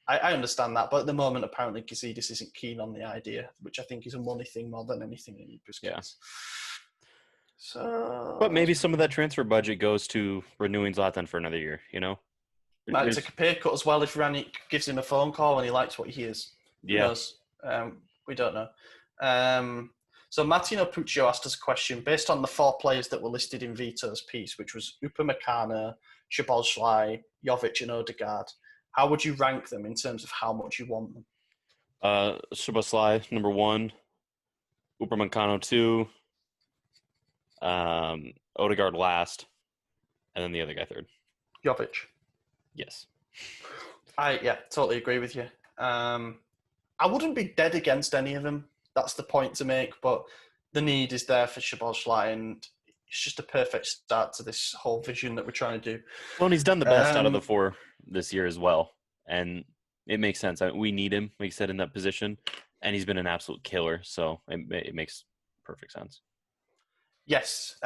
I understand that, but at the moment, apparently, Gazidis isn't keen on the idea, which I think is a money thing more than anything in Ibra's case. So, but maybe some of that transfer budget goes to renewing Zlatan for another year. You know, might take a pay cut as well if Rangnick gives him a phone call and he likes what he hears. Who knows? We don't know. So Martino Puccio asked us a question based on the 4 players that were listed in Vito's piece, which was Upamecano, Szoboszlai, Jovic, and Odegaard. How would you rank them in terms of how much you want them? Szoboszlai, number 1. Upamecano, 2. Odegaard last. And then the other guy third. Jovic. Yes. I totally agree with you. I wouldn't be dead against any of them. That's the point to make. But the need is there for Szoboszlai, and it's just a perfect start to this whole vision that we're trying to do. Well, and he's done the best out of the 4 this year as well. And it makes sense. We need him, like you said, in that position. And he's been an absolute killer. So it makes perfect sense. Yes.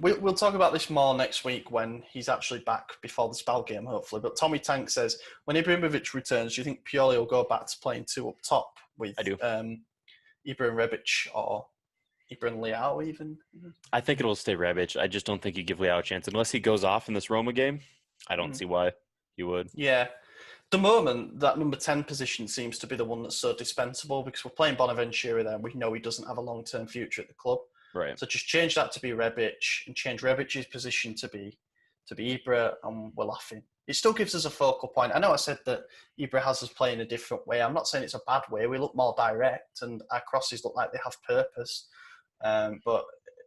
We'll talk about this more next week when he's actually back before the Spal game, hopefully. But Tommy Tank says, when Ibrahimovic returns, do you think Pioli will go back to playing 2 up top with I do. Ibra and Rebic or Ibra and Leao even? I think it'll stay Rebic. I just don't think you give Leao a chance. Unless he goes off in this Roma game, I don't see why he would. Yeah. The moment, that number 10 position seems to be the one that's so dispensable because we're playing Bonaventura there and we know he doesn't have a long-term future at the club. Right. So just change that to be Rebic and change Rebic's position to be Ibra, and we're laughing. It still gives us a focal point. I know I said that Ibra has us playing a different way. I'm not saying it's a bad way. We look more direct and our crosses look like they have purpose. But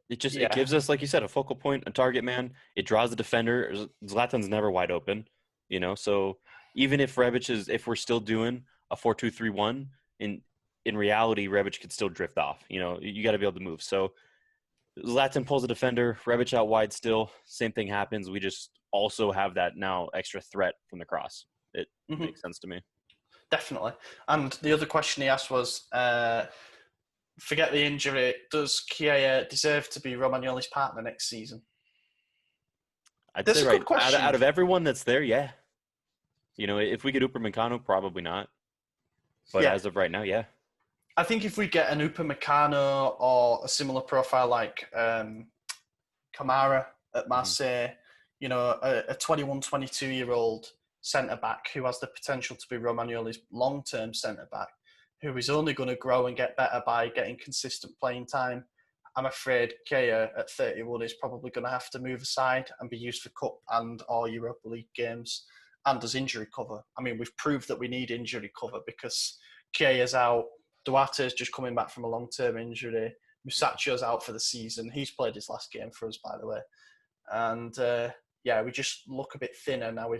it gives us, like you said, a focal point, a target man. It draws the defender. Zlatan's never wide open, you know. So even if if we're still doing a 4-2-3-1, in reality, Rebic could still drift off. You know, you got to be able to move. So Zlatan pulls a defender, Rebic out wide still. Same thing happens. We just also have that now extra threat from the cross. It makes sense to me. Definitely. And the other question he asked was, forget the injury, does Chiesa deserve to be Romagnoli's partner next season? I'd say right. Out of everyone that's there, yeah. You know, if we get Upamecano, probably not. But as of right now, yeah. I think if we get an Upamecano or a similar profile like Kamara at Marseille, you know, a 21, 22-year-old centre-back who has the potential to be Romagnoli's long-term centre-back, who is only going to grow and get better by getting consistent playing time, I'm afraid Chiesa at 31 is probably going to have to move aside and be used for Cup and or Europa League games and as injury cover. I mean, we've proved that we need injury cover because Chiesa's out, Duarte's just coming back from a long-term injury, Musacchio's out for the season. He's played his last game for us, by the way. And, we just look a bit thinner now.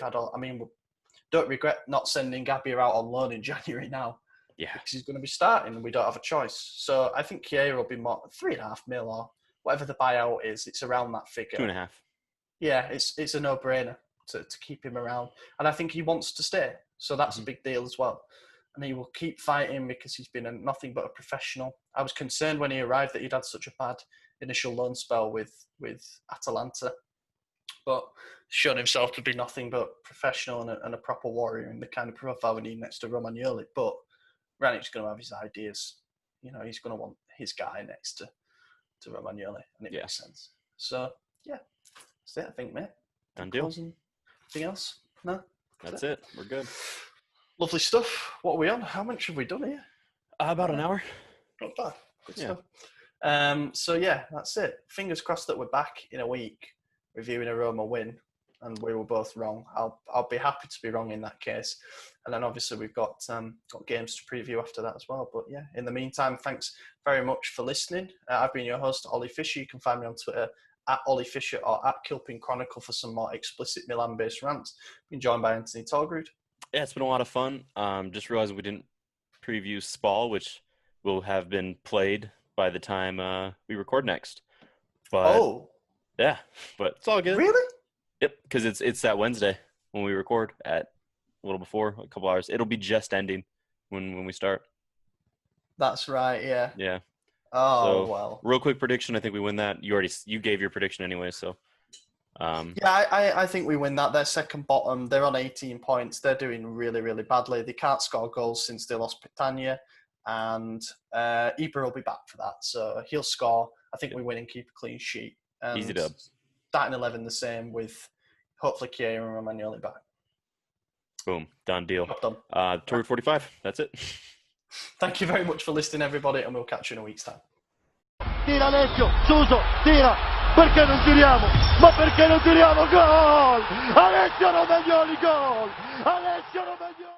Don't regret not sending Gabby out on loan in January now. Yeah. Because he's going to be starting and we don't have a choice. So I think Chiesa will be more 3.5 mil or whatever the buyout is. It's around that figure. 2.5. Yeah, it's a no-brainer to keep him around. And I think he wants to stay. So that's a big deal as well. And he will keep fighting because he's been nothing but a professional. I was concerned when he arrived that he'd had such a bad initial loan spell with Atalanta. But shown himself to be nothing but professional and a proper warrior and the kind of profile we need next to Romagnoli. But Rangnick's going to have his ideas. You know, he's going to want his guy next to Romagnoli. And it makes sense. So, yeah. That's it, I think, mate. Done deal. Anything else? No? That's it. We're good. Lovely stuff. What are we on? How much have we done here? About an hour. Not bad. Good stuff. So, that's it. Fingers crossed that we're back in a week reviewing a Roma win, and we were both wrong. I'll be happy to be wrong in that case. And then obviously we've got games to preview after that as well. But in the meantime, thanks very much for listening. I've been your host, Ollie Fisher. You can find me on Twitter at Ollie Fisher or at Kilpin Chronicle for some more explicit Milan-based rants. Been joined by Anthony Tolgrud. Yeah, it's been a lot of fun. Just realized we didn't preview Spal, which will have been played by the time we record next. But yeah, but it's all good. Really? Yep, because it's that Wednesday when we record at a little before, a couple hours. It'll be just ending when we start. That's right, yeah. Yeah. Oh, so, well. Real quick prediction. I think we win that. You gave your prediction anyway, so. Yeah, I think we win that. They're second bottom. They're on 18 points. They're doing really, really badly. They can't score goals since they lost Pitania. And Ibra will be back for that. So he'll score. I think we win and keep a clean sheet. And easy dub. Starting 11 the same with hopefully Kier and Romagnoli back. Boom. Done deal. Done. Tour 45. That's it. Thank you very much for listening, everybody, and we'll catch you in a week's time. Tira Alessio, Suso, tira, perché non tiriamo? Ma perché non tiriamo? Gol! Alessio Romagnoli, gol! Alessio Romagnoli!